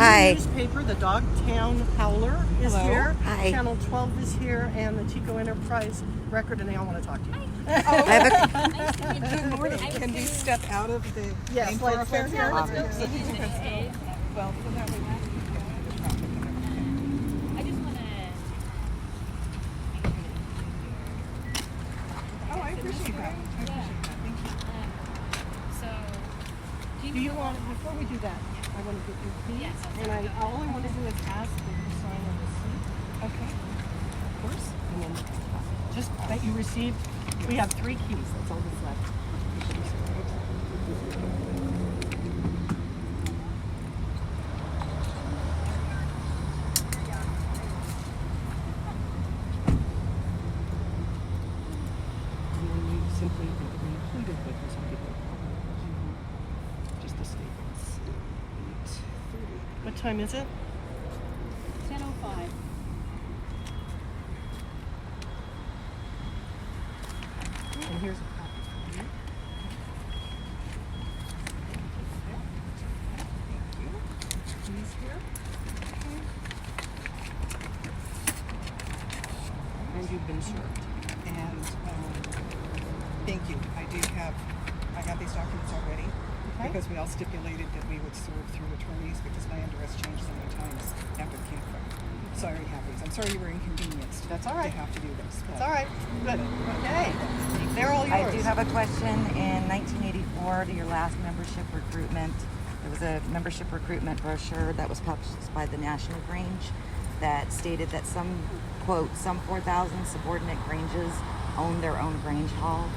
Hi. Newspaper, the Dogtown Howler is Hello. here. Hi. Channel 12 is here, and the Chico Enterprise Record, and they all want to talk to you. Good morning. Can we step out of the Yes, main let's thoroughfare go. here? Let's go. Well, so that way I just want to. Oh, I appreciate that. Thank you. So, Do you want, before we do that, I want to get your keys, Yes, I'll and all I want to do is ask that you sign on the receipt Okay. first, and then just that you received. We have 3 keys, that's all that's left. And then you simply included with some people. Just the statements. 8:30. What time is it? 10:05. And here's a copy for you. Thank you. Keys here. And you've been served. And thank you. I have these documents already because we all stipulated that we would serve through attorneys because my duress changed so many times after the campground. So I already have these. I'm sorry you were inconvenienced. That's all right. To have to do this. That's all right. Good. Okay. They're all yours. I do have a question. In 1984, to your last membership recruitment, there was a membership recruitment brochure that was published by the National Grange that stated that some 4,000 subordinate Granges own their own Grange Hall.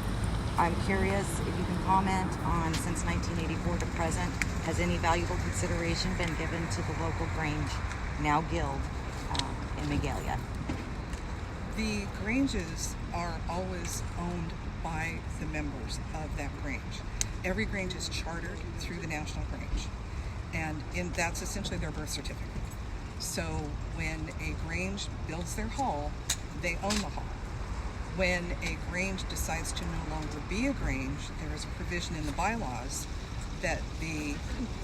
I'm curious if you can comment on, since 1984 to present, has any valuable consideration been given to the local Grange, now Guild, in Magalia? The Granges are always owned by the members of that Grange. Every Grange is chartered through the National Grange, and that's essentially their birth certificate. So when a Grange builds their hall, they own the hall. When a Grange decides to no longer be a Grange, there is a provision in the bylaws that the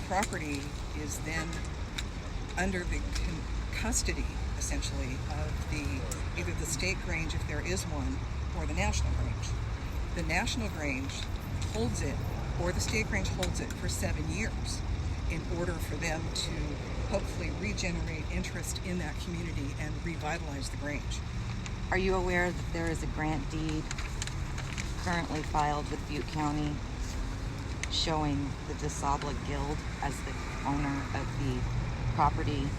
property is then under the custody, essentially, of either the state Grange, if there is one, or the National Grange. The National Grange holds it, or the state Grange holds it, for 7 years in order for them to hopefully regenerate interest in that community and revitalize the Grange. Are you aware that there is a grant deed currently filed with Butte County showing the Desabla Guild as the owner of the property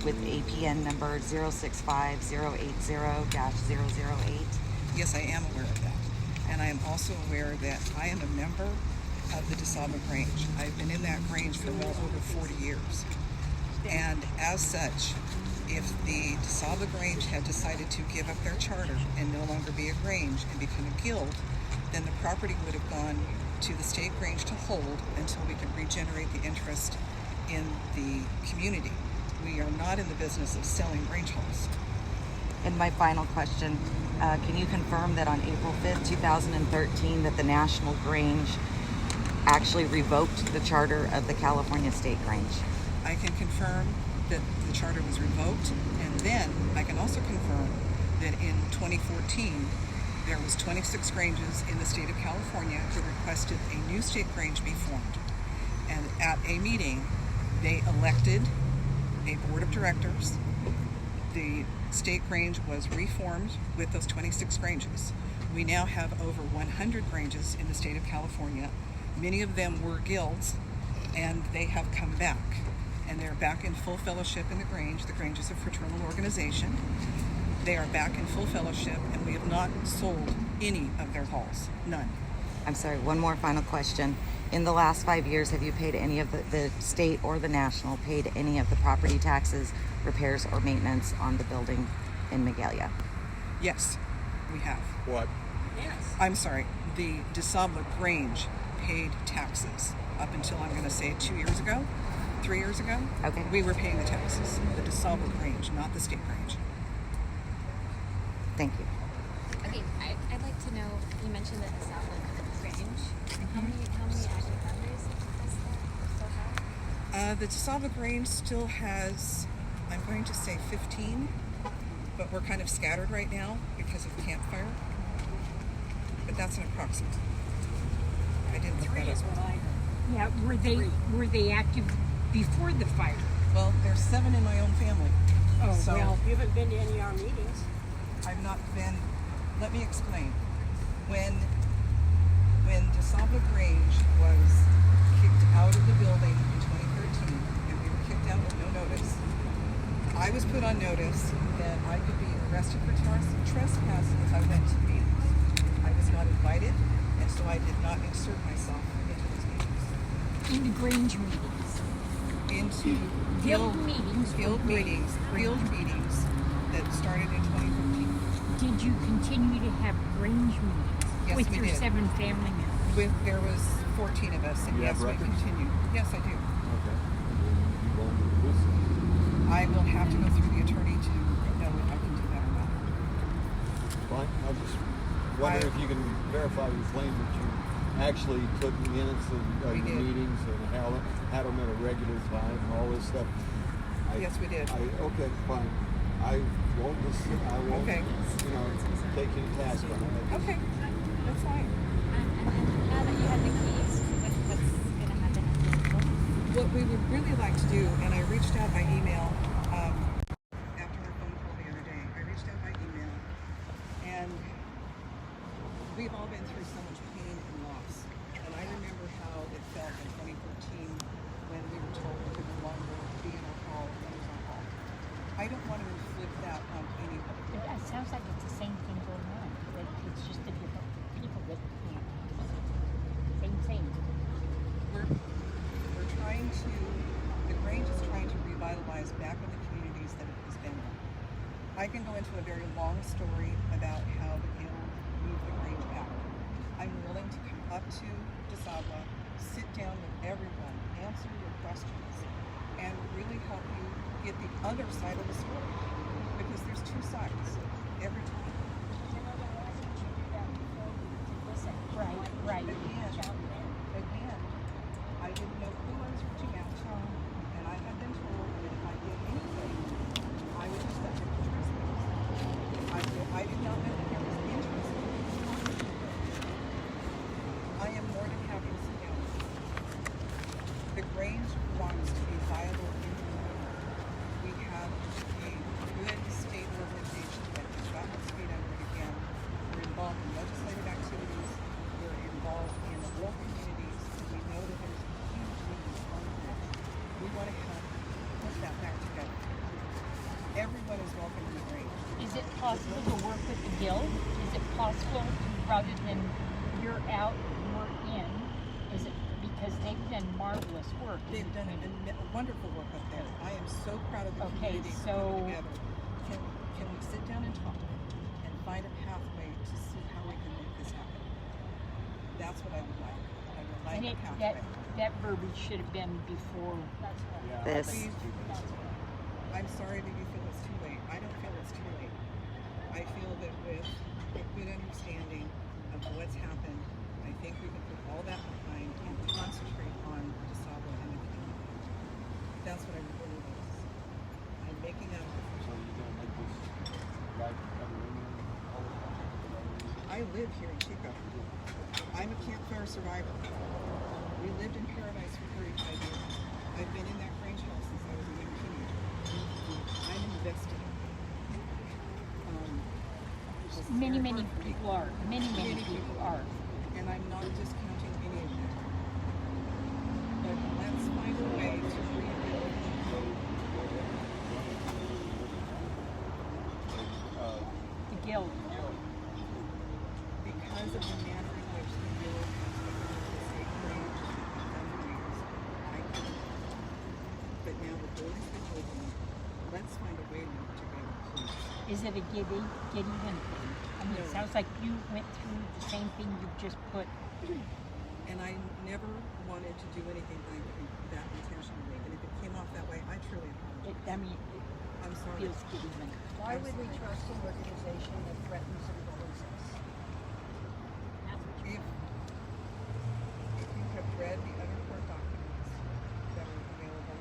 with APN number 065-080-008? Yes, I am aware of that. And I am also aware that I am a member of the Desabla Grange. I've been in that Grange for well over 40 years. And as such, if the Sabla Grange had decided to give up their charter and no longer be a Grange and become a guild, then the property would have gone to the state Grange to hold until we could regenerate the interest in the community. We are not in the business of selling Grange halls. And my final question, can you confirm that on April 5th, 2013, that the National Grange actually revoked the charter of the California State Grange? I can confirm that the charter was revoked, and then I can also confirm that in 2014 there was 26 Granges in the state of California who requested a new state Grange be formed. And at a meeting, they elected a board of directors. The state Grange was reformed with those 26 Granges. We now have over 100 Granges in the state of California. Many of them were guilds, and they have come back. And they're back in full fellowship in the Grange. The Grange is a fraternal organization. They are back in full fellowship, and we have not sold any of their halls. None. I'm sorry, one more final question. In the last 5 years, have you paid any of the state or the national paid any of the property taxes, repairs, or maintenance on the building in Magalia? Yes, we have. What? Yes. I'm sorry, the Desabla Grange paid taxes up until, I'm going to say, 2 years ago, 3 years ago. Okay. We were paying the taxes. The Desabla Grange, not the state Grange. Thank you. Okay, I'd like to know, you mentioned that the Sabla Grange. How many active members does that still have? The Desabla Grange still has, I'm going to say 15, but we're kind of scattered right now because of campfire. But that's an approximate. I didn't look that up. Yeah, were they active before the fire? Well, there's 7 in my own family. Oh, So- well, You haven't been to any of our meetings. I've not been. Let me explain. When Desabla Grange was kicked out of the building in 2013, and we were kicked out with no notice, I was put on notice that I could be arrested for trespass if I went to meetings. I was not invited, and so I did not insert myself into those meetings. in the Grange meetings. Into Guild meetings. guild meetings that started in 2013. Did you continue to have Grange meetings Yes, with we your did. 7 family members? There was 14 of us, and You yes, have we records? continued. Yes, I do. Okay. You won't listen. I will have to go through the attorney to know if I can do that or not. Fine. I was just wondering if you can verify your claim that you actually took minutes of We your did. meetings and had them at a regular time and all this stuff. Yes, we did. Okay, fine. I won't listen. I won't, Okay. take any task on it. Okay, that's fine. And now that you have the keys, what's going to happen after? What we would really like to do, and I reached out by email after our phone call the other day. I reached out by email, and we've all been through so much pain and loss. And I remember how it felt in 2013 when we were told we could no longer be in our hall and use our hall. I don't want to inflict that on anybody. It sounds like it's the same thing going on. It's just a different people that, same thing. We're trying to, the Grange is trying to revitalize back in the communities that it has been in. I can go into a very long story about how the Guild moved the Grange back. I'm willing to come up to Desabla, sit down with everyone, answer your questions, and really help you get the other side of the story. Because there's 2 sides every time. Right. Again, I didn't know who I was reaching out to, and I had been told that if I did anything, I would be subject to trespass. I did not know that there was interest in this. I am more than happy to sit down with you. The Grange wants to be viable in the world. We have a good state organization that has gotten its feet under it again. We're involved in legislative activities. We're involved in rural communities. We know that there's a huge need on the grid. We want to help put that back together. Everyone is welcome in the Grange. Is it possible to work with the Guild? Is it possible, rather than you're out, we're in, is it because they've done marvelous work? They've done wonderful work up there. I am so proud of the Okay, community so- coming together. Can we sit down and talk and find a pathway to see how we can make this happen? That's what I would like. I would like And a that pathway. that verbiage should have been before. This. Please, I'm sorry that you feel it's too late. I don't feel it's too late. I feel that with a good understanding of what's happened, I think we can put all that behind and concentrate on Desabla and the community. That's what I really want to see. I'm making that offer. So you're going to make this like everyone all the time? I live here in Chico. I'm a campfire survivor. We lived in paradise for 35 years. I've been in that Grange house since I was a young teenager. I'm invested. This is Many very hard for me. people are. Many people are. And I'm not discounting any of that. But let's find a way to rebuild. The Guild. Because of the manner in which the Guild has become the state Grange fundraise, I couldn't. But now the door has been opened. Let's find a way to work together, please. Is it a Gideon thing? I mean, No. it sounds like you went through the same thing you just put. And I never wanted to do anything like that intentionally. And if it came off that way, I truly apologize. I'm It sorry. feels Gideon. Why would we trust an organization that threatens and bullies us? That's what If you have read the other court documents that are available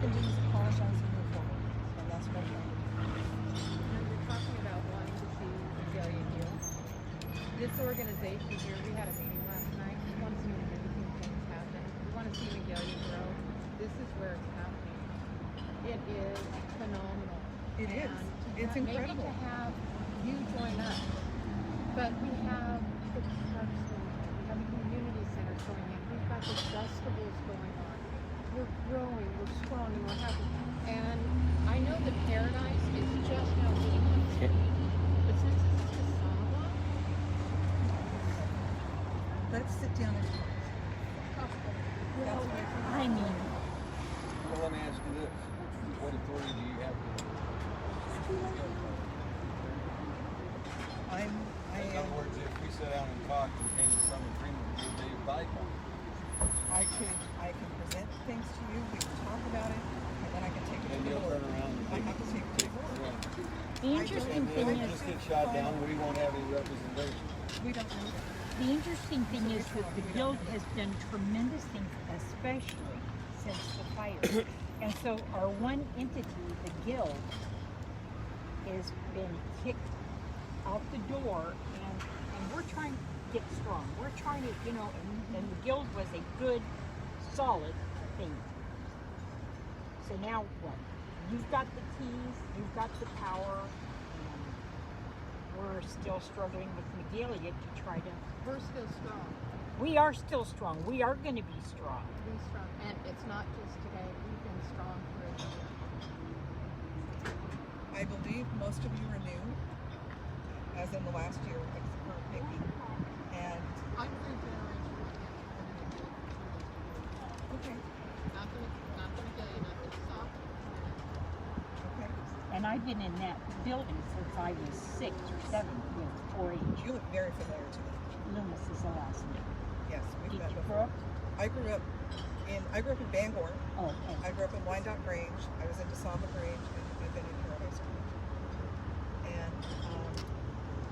can do is apologize and move forward. And that's what I'm trying to do. You're talking about wanting to see Azalea Guild. This organization here, we had a meeting last night. We want to see amazing things happen. We want to see Azalea grow. This is where it's happening. It is phenomenal. It is. And It's maybe incredible. to have you join us, but we have the parks going on. We have the community centers going in. We've got the festivals going on. We're growing. We're strong, and we're happy. And I know that Paradise is just now getting on its feet. But since this is Desabla, Let's sit down and talk. I mean, Well, let me ask you this. What authority do you have to? I In am. other words, if we sit down and talk and came to some agreement, would they abide by it? I can present things to you. We can talk about it, and then I can take it Then to the you'll board. turn around and I take have to take it to the board. the interesting And thing then is, just get shot down, we won't have any representation. We don't know that. the interesting thing is that the guild has done tremendous things, especially since the fire. And so our one entity, the guild, has been kicked out the door, and we're trying to get strong. We're trying to, and the guild was a good, solid thing. So now what? You've got the keys, you've got the power, and we're still struggling with Megalia to try to. we're still strong. We are still strong. We are going to be strong. Be strong. And it's not just today. We've been strong for a year. I believe most of you are new, as in the last year, except for Nikki. And I'm third generation. okay, Not gonna get you nothing to stop. okay. And I've been in that building since I was 6 or 7 with 4-H. You look very familiar to me. Loomis is the last name. Yes, we've Did met you before. grow up? I grew up in Bangor. Oh, okay. I grew up in Wyandotte Grange. I was in Sabla Grange, and I've been in Paradise Grange. And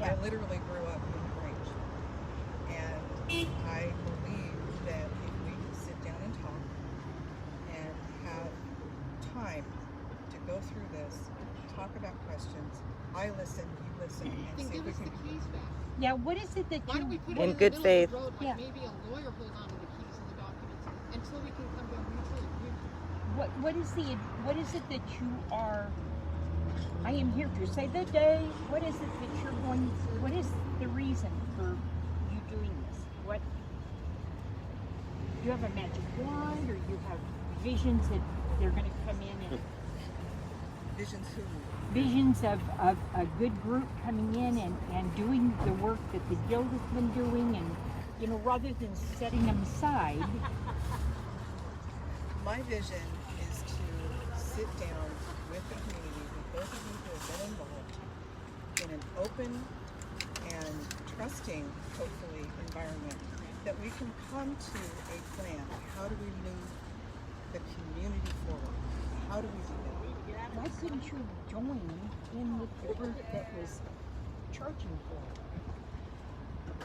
I Yeah. literally grew up in Grange. And I believe that if we can sit down and talk and have time to go through this, talk about questions, I listen, you listen, and Then see if give we us the can. keys back. Yeah, what is it that Why don't we you... put In it in good the middle faith. of the road, like Yeah. maybe a lawyer hold on to the keys and the documents until we can come to a mutual agreement. What is it that you are... I am here to save the day. What is it that you're going... What is the reason for you doing this? What... Do you have a magic wand, or you have visions that they're going to come in and... Visions who? Visions of a good group coming in and doing the work that the guild has been doing, and rather than setting them aside. My vision is to sit down with the community, with both of you who have been involved, in an open and trusting, hopefully, environment, that we can come to a plan. How do we move the community forward? How do we do that? Why couldn't you join in with the group that was charging for it?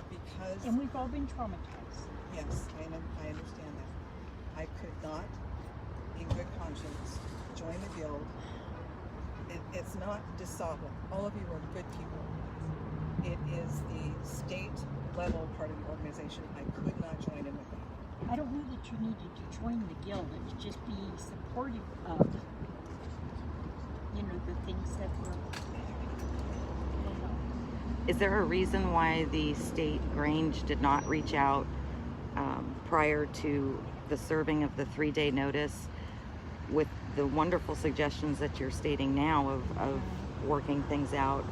Because, And we've all been traumatized. yes, I understand that. I could not, in good conscience, join the guild. It's not Desabla. All of you are good people. It is the state level part of the organization. I could not join in with that. I don't know that you needed to join the guild, and to just be supportive of, the things that were, I don't know. Is there a reason why the state Grange did not reach out prior to the serving of the 3-day notice with the wonderful suggestions that you're stating now of working things out?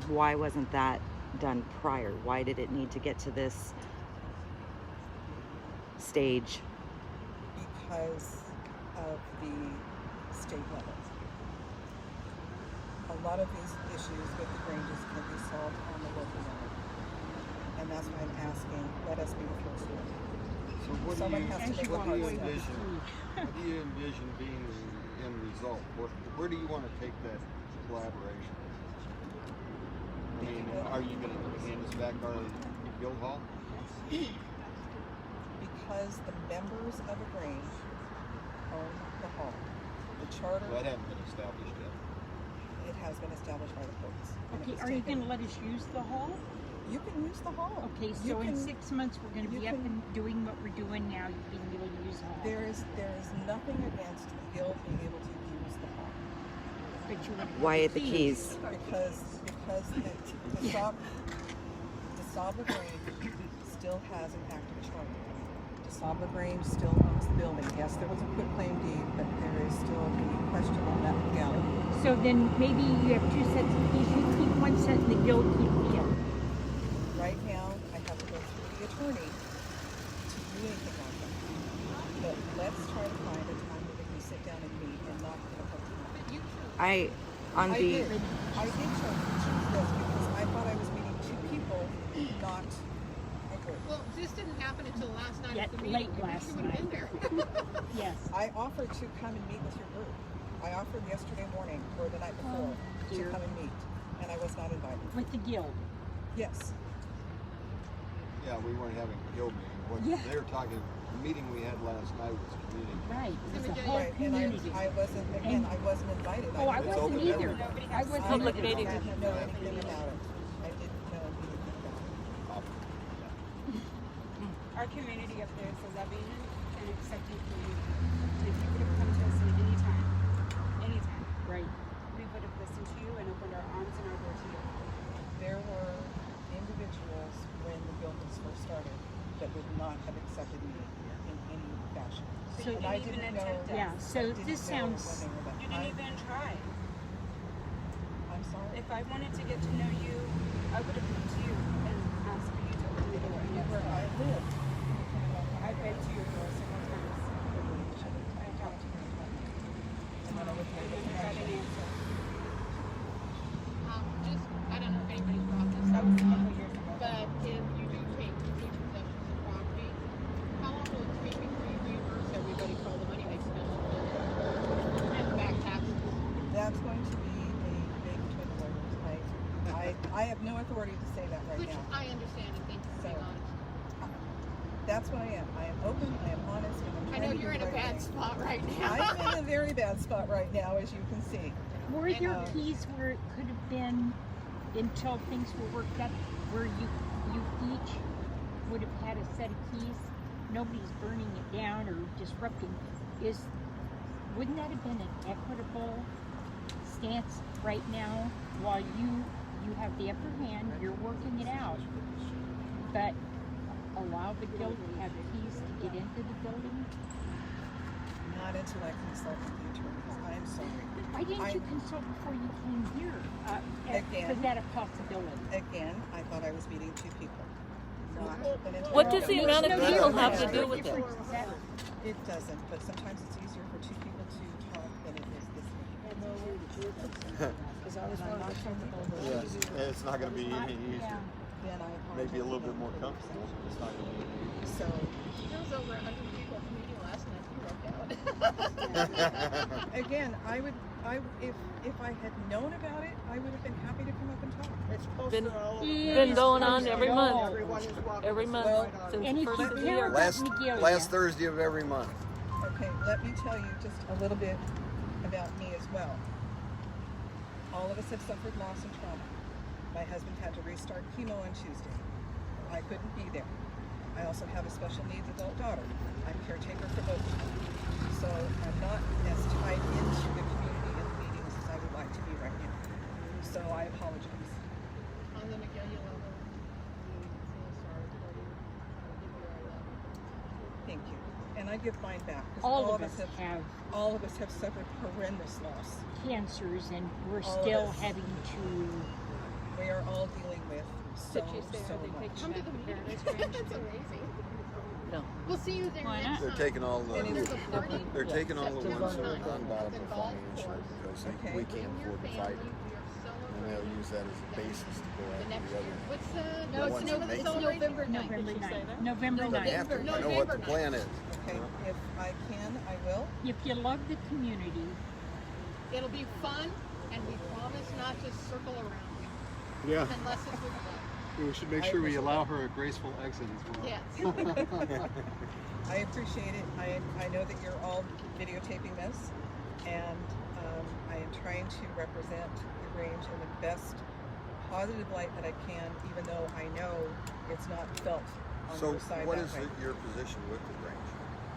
Why wasn't that done prior? Why did it need to get to this stage? Because of the state level. A lot of these issues with the Granges can be solved on the local level. And that's why I'm asking, let us be the first one. So what Someone has to make what a do you hard step. envision? What do you envision being the end result? Where do you want to take that collaboration? I mean, are you going to hand us back our guild hall? because the members of a Grange own the hall. The charter, That hasn't been established yet. it has been established by the courts. and it Okay, was are you taken- gonna let us use the hall? You can use the hall. Okay, You so in can- 6 months, we're gonna you be up can- and doing what we're doing now, you can be able to use the hall. There is nothing against the guild being able to use the hall. But you want Why the keys? Because the Sabla Guild still has an active charter. The Sabla Grange still owns the building. Yes, there was a quitclaim deed, but there is still the question on that legality. So then maybe you have 2 sets of keys, you keep 1 set and the guild keep the other. Right now, I have to go through the attorney to do anything like that. But let's try to find a time where we can sit down and meet and not in a public meeting. I on I the did choose this because I thought I was meeting 2 people, not a group. Well, this didn't happen until last night Yeah, at the meeting. late You last would have been there. Yes. I offered to come and meet with your group. I offered yesterday morning or the night before to dear. come and meet, and I was not invited. With the guild. Yes, Yeah, we weren't having a guild meeting. What Yeah. they were talking, the meeting we had last night was community. Right, it was the Right, whole right, and community. I wasn't, again, I wasn't invited. Oh, I didn't It's wasn't open to either. everybody. I wasn't Public either. meeting. I didn't know anything about it. I didn't know anything about it. Our community up there is a loving and accepting community. If you would have come to us at any time, Right. we would have listened to you and opened our arms and our door to you. There were individuals when the guild was first started that would not have accepted me in any fashion. So you And I didn't even didn't know. attempt that. Yeah, so I didn't this know sounds, when they were You done. didn't even try. I'm sorry. If I wanted to get to know you, I would have come to you and asked for you to open the door. Yes. Where I live. I've been to your door several times. I talked to you. And then I was I made never got an answer. Just, I don't know if anybody's brought this That up, was a couple years ago. but if you do take possession of the property, how long will it take before you reimburse everybody for all the money they spent on it? And back taxes? That's going to be a big twin lawyers. I have no authority to say that right Which now. I understand and thank you for being So- honest. That's what I am. I am open, I am honest, and I'm I trying know to do you're in the a right bad thing. spot right now. I'm in a very bad spot right now, as you can see. were there uh, keys where it could have been until things were worked out, where you each would have had a set of keys? Nobody's burning it down or disrupting. Wouldn't that have been an equitable stance right now while you have the upper hand, you're working it out, but allow the guild to have keys to get into the building? Not until I consult with the attorneys. I am sorry. Why didn't you consult before you came here? Again. Was that a possibility? Again, I thought I was meeting 2 people. Not an entire What does the guild. amount of No, people no, have no. to do with it? It doesn't, but sometimes it's easier for 2 people to talk than it is this many. Yes, it's not going to be any easier. Then I Maybe a little bit more apologize. comfortable. It's not going to be any easier. So, There was over 100 people at the meeting last night. You walked out. again, if I had known about it, I would have been happy to come up and talk. It's posted all over. Been going on every month. Everyone is welcome. Every month Well, since And the if first you of the care year. about Miguel, Last Thursday of every month. Okay, let me tell you just a little bit about me as well. All of us have suffered loss and trauma. My husband had to restart chemo on Tuesday. I couldn't be there. I also have a special needs adult daughter. I'm caretaker for both of them. So I'm not as tied into the community and the meetings as I would like to be right now. So I apologize. On the Magalia level, we feel sorry for you. We give you our love. Thank you. And I give mine back because all of us have all of us have suffered horrendous loss. cancers and we're All of still us. having to. We are all dealing with so much. Come to the meeting. It's amazing. No. We'll see you there Why next not? They're time. taking all And there's the a party. they're taking all the ones that are September 9th. unviable The golf financially course. because Okay. we can't afford to fight it, We are and celebrating they'll use that as a basis to go the after next the year. other. What's the, The no, ones it's that make it. November 9th. November 9th. November Doesn't 9th. have to. I know what the November plan is. Okay, if I can, I will. If you love the community, It'll be fun, and we promise not to circle around you Yeah. unless it's with love. We should make sure we allow her a graceful exit as well. Yes. I appreciate it. I know that you're all videotaping this, and I am trying to represent the Grange in the best positive light that I can, even though I know it's not felt on So your side what that is way. your position with the Grange?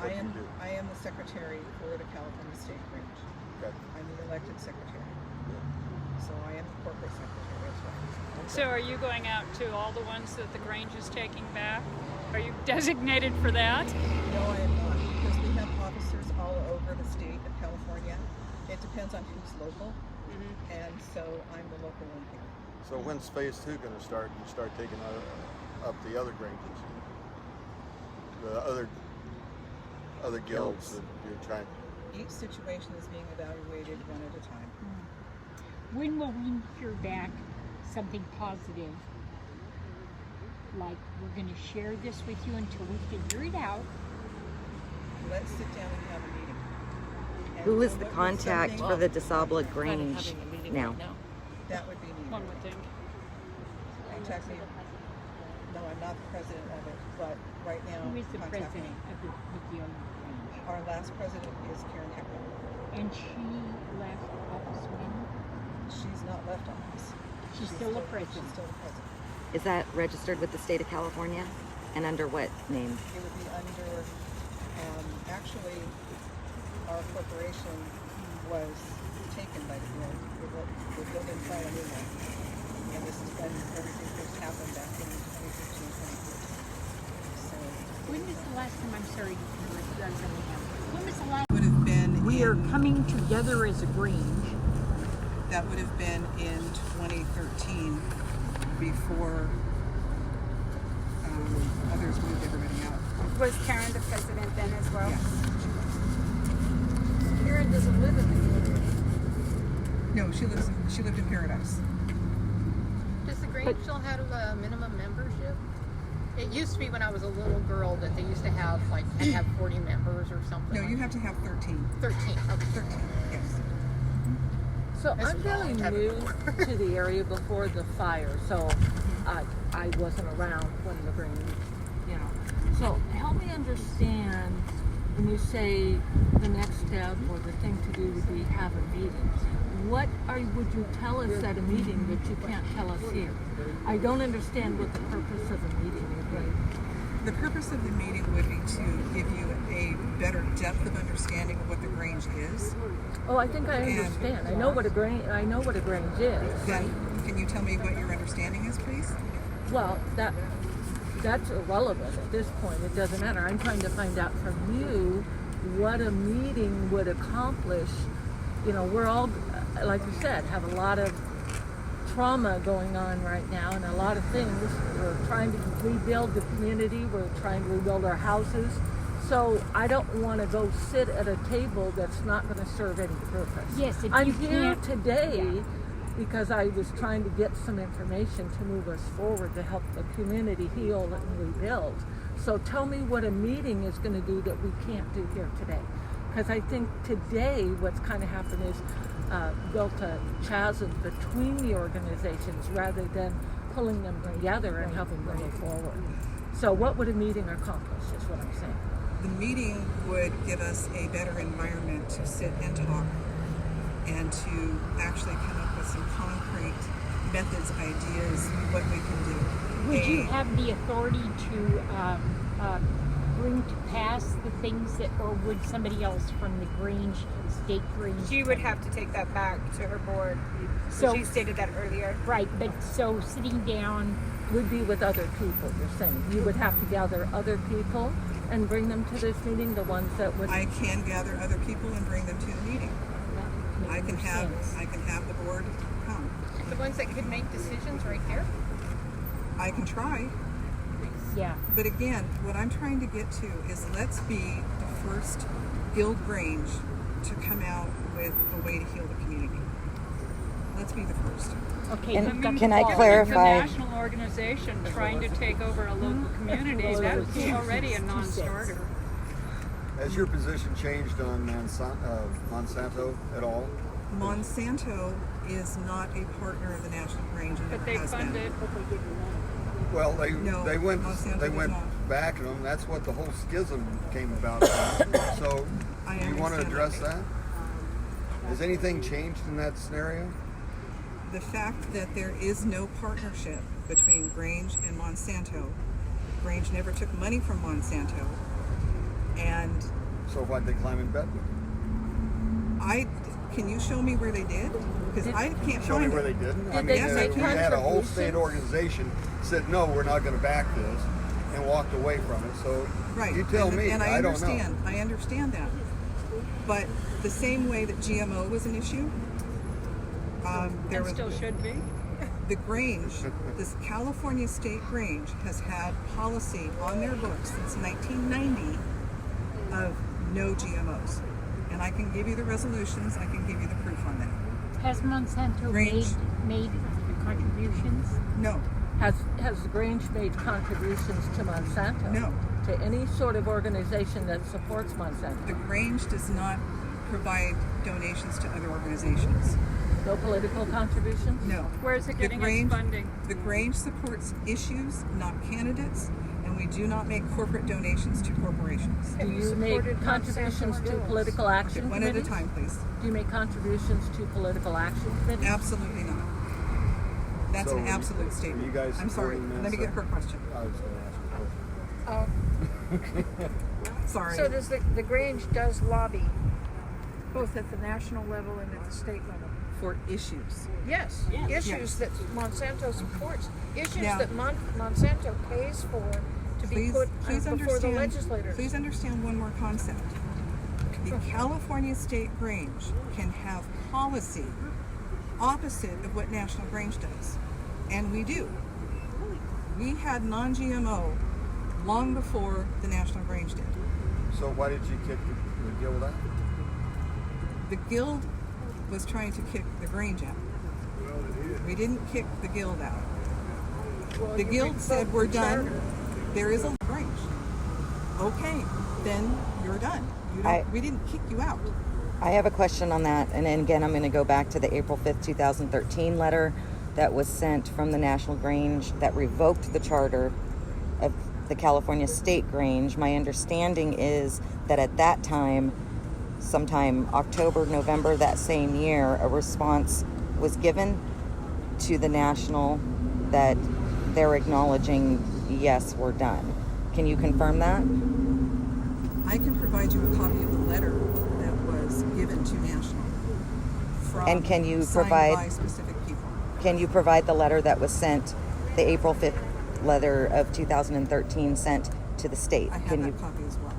What do you do? I am the secretary for the California State Grange. Okay. I'm the elected secretary. Yeah. So I am the corporate secretary, that's right. So are you going out to all the ones that the Grange is taking back? Are you designated for that? No, I am not, because we have officers all over the state of California. It depends on who's local, and so I'm the local one here. So when's phase 2 going to start? And you start taking up the other Granges, the other guilds that you're trying. Each situation is being evaluated one at a time. When will we hear back something positive? Like, we're going to share this with you until we figure it out. Let's sit down and have a meeting. And Who is come the up with contact something- for the Desabla Grange now? That would be me. One would think. Contact me. No, I'm not the president of it, but right now, Who is the contact me. president of the Grange? Our last president is Karen Heckler. And she left office when? She's not left office. She's still a president. She's still the president. Is that registered with the state of California? And under what name? It would be under, actually, our corporation was taken by the Guild. The Guild didn't try a new one. And this is when everything first happened back in 2015, 2014. So When was the last time, I'm sorry, when was the last would have been we are coming together as a Grange? that would have been in 2013 before others moved everybody out. Was Karen the president then as well? Yes. Karen doesn't live in the community. No, she lived in Paradise. Does the Grange still have a minimum membership? It used to be when I was a little girl that they used to have, like, had to have 40 members or something. No, like you have to have 13. 13. Okay. 13, yes. So That's I'm fairly long time new ago. to the area before the fire, so I wasn't around when the Grange, you know. So help me understand when you say the next step or the thing to do would be have a meeting. What would you tell us at a meeting that you can't tell us here? I don't understand what the purpose of a meeting would be. The purpose of the meeting would be to give you a better depth of understanding of what the Grange is. Oh, I think I understand. I know what a Grange is. Then, can you tell me what your understanding is, please? Well, that's irrelevant at this point. It doesn't matter. I'm trying to find out from you what a meeting would accomplish. You know, we're all, like you said, have a lot of trauma going on right now and a lot of things. We're trying to rebuild the community. We're trying to rebuild our houses. So I don't want to go sit at a table that's not going to serve any purpose. Yes, if I'm you here can't- today yeah. because I was trying to get some information to move us forward to help the community heal and rebuild. So tell me what a meeting is going to do that we can't do here today. Because I think today what's kind of happened is built a chasm between the organizations rather than pulling them together and helping them move forward. So what would a meeting accomplish is what I'm saying. The meeting would give us a better environment to sit and talk and to actually come up with some concrete methods, ideas, what we can do. Would you have the authority to bring to pass the things that, or would somebody else from the Grange, State Grange? She would have to take that back to her board. So- She stated that earlier. Right, but so sitting down, Would be with other people, you're saying. You would have to gather other people and bring them to this meeting, the ones that would... I can gather other people and bring them to the meeting. I can have the board come. The ones that could make decisions right here? I can try. yeah. But again, what I'm trying to get to is let's be the first Guild Grange to come out with a way to heal the community. Let's be the first. Okay, And we've got can the I ball. It's a clarify? national organization trying to take over a local community. That's already a non-starter. Has your position changed on Monsanto at all? Monsanto is not a partner of the National Grange and But never they has fund been. it. Well, No, they went Monsanto does not. back at them. That's what the whole schism came about. So, I do you want to understand address that. that? Has anything changed in that scenario? The fact that there is no partnership between Grange and Monsanto. Grange never took money from Monsanto, and So why'd they climb in bed with them? can you show me where they did? Because I can't Show me find where it. they didn't. I Did mean, they make we had a whole contributions? state organization said no, we're not going to back this, and walked away from it. So Right. you tell and, me. And I don't understand. know. I understand that. But the same way that GMO was an issue, there And was still should be. the Grange, this California State Grange has had policy on their books since 1990 of no GMOs. And I can give you the resolutions, I can give you the proof on that. Has Monsanto Grange. made contributions? No, Has the Grange made contributions to Monsanto? No. To any sort of organization that supports the Monsanto? Grange does not provide donations to other organizations. No political contributions? No. Where is it The getting Grange- its funding? The Grange supports issues, not candidates, and we do not make corporate donations to corporations. Do you make contributions to political action One at a committees? time, please. Do you make contributions to political action committees? Absolutely not. That's So, an absolute are statement. you guys I'm sorry. supporting Let me this? get her question. I was going to ask a question. Sorry. So does the Grange does lobby, both at the national level and at the state level? For issues. Yes, issues Yes. that Monsanto supports, issues Now- that Monsanto pays for to be put Please before the understand. legislators. Please understand one more concept. The California State Grange can have policy opposite of what National Grange does, and we do. We had non-GMO long before the National Grange did. So why did you kick the guild out? The Guild was trying to kick the Grange out. We didn't kick the Guild out. The Guild said we're done. There is a Grange. Okay, then you're done. We didn't kick you out. I have a question on that, and then again, I'm going to go back to the April 5th, 2013 letter that was sent from the National Grange that revoked the charter of the California State Grange. My understanding is that at that time, sometime October, November that same year, a response was given to the National that they're acknowledging, yes, we're done. Can you confirm that? I can provide you a copy of the letter that was given to National from And can you signed provide- by specific people. Can you provide the letter that was sent, the April 5th letter of 2013 sent to the state? I have Can that you? copy as well.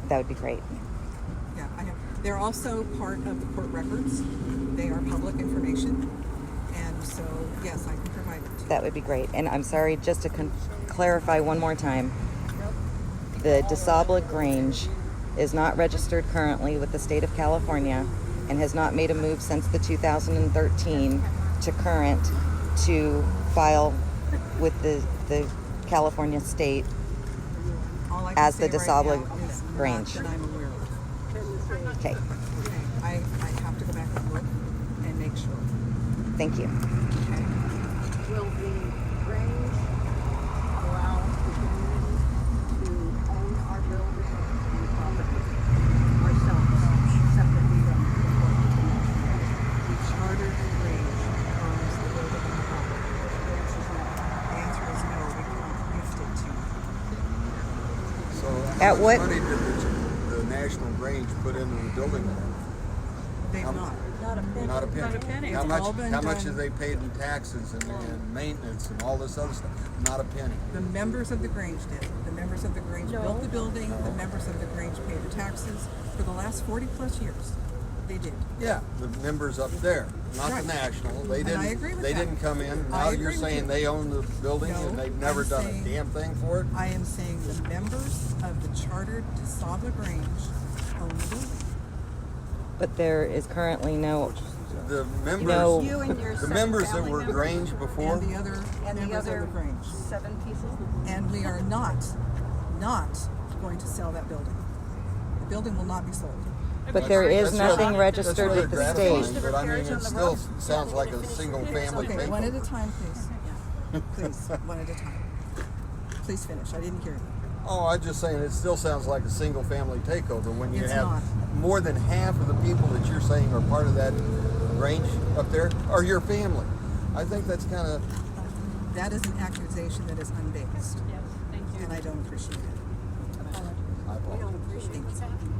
That would be great. Yeah, I have. They're also part of the court records. They are public information, and so yes, I can provide it to you. That would be great. And I'm sorry, just to clarify one more time, the Desabla Grange is not registered currently with the state of California and has not made a move since the 2013 to current to file with the California state All I can as the say right Desabla now is not Grange. that I'm aware of. Okay, I have to go back and look and make sure. thank you. Okay. Will the Grange allow the community to own our building and property ourselves, separately from the corporation? The chartered Grange owns the building and the property. The answer is no, we cannot gift it to you. So At how much what- money did the National Grange put into the building? They've How- not. Not a penny. Not a penny. How It's much? all been How much done- have they paid in taxes and maintenance and all this other stuff? Not a penny. The members of the Grange did. The members of the Grange built the building. The members of the Grange pay the taxes for the last 40 plus years. They did. Yeah, the members up there, not Right. the National. They And didn't. I agree with they that. didn't come in. I Now agree you're with saying you. they own the building No, and they've never I'm done saying- a damn thing for it. I am saying the members of the chartered Sabla Grange own the building. But there is currently no, The members, No. You and your the seven members that family were members? Grange before. And the other members of the Grange. 7 pieces? And we are not going to sell that building. The building will not be sold. but there is That's nothing rather- registered that's rather with the gratifying, state. But I mean, it still sounds like a single family Okay, thing. one at a time, please. Please, one at a time. Please finish. I didn't hear you. Oh, I'm just saying it still sounds like a single family takeover when you It's have not. more than half of the people that you're saying are part of that range up there are your family. I think that's kind of... That is an accusation that is unbased. Yes, thank you. And I don't appreciate it. I apologize. Appreciate what's happening.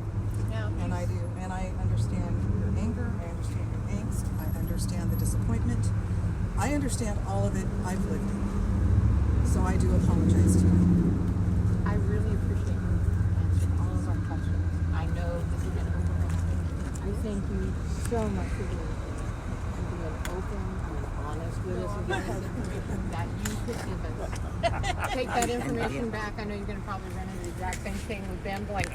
Yeah. And I do. And I understand your anger. I understand your angst. I understand the disappointment. I understand all of it. I've lived it. So I do apologize to you. I really appreciate you answering all of our questions. I know this has been overwhelming. I thank you so much for being here and being open and honest with us. That you could give us. Take that information back. I know you're going to probably run into the exact same thing with them, like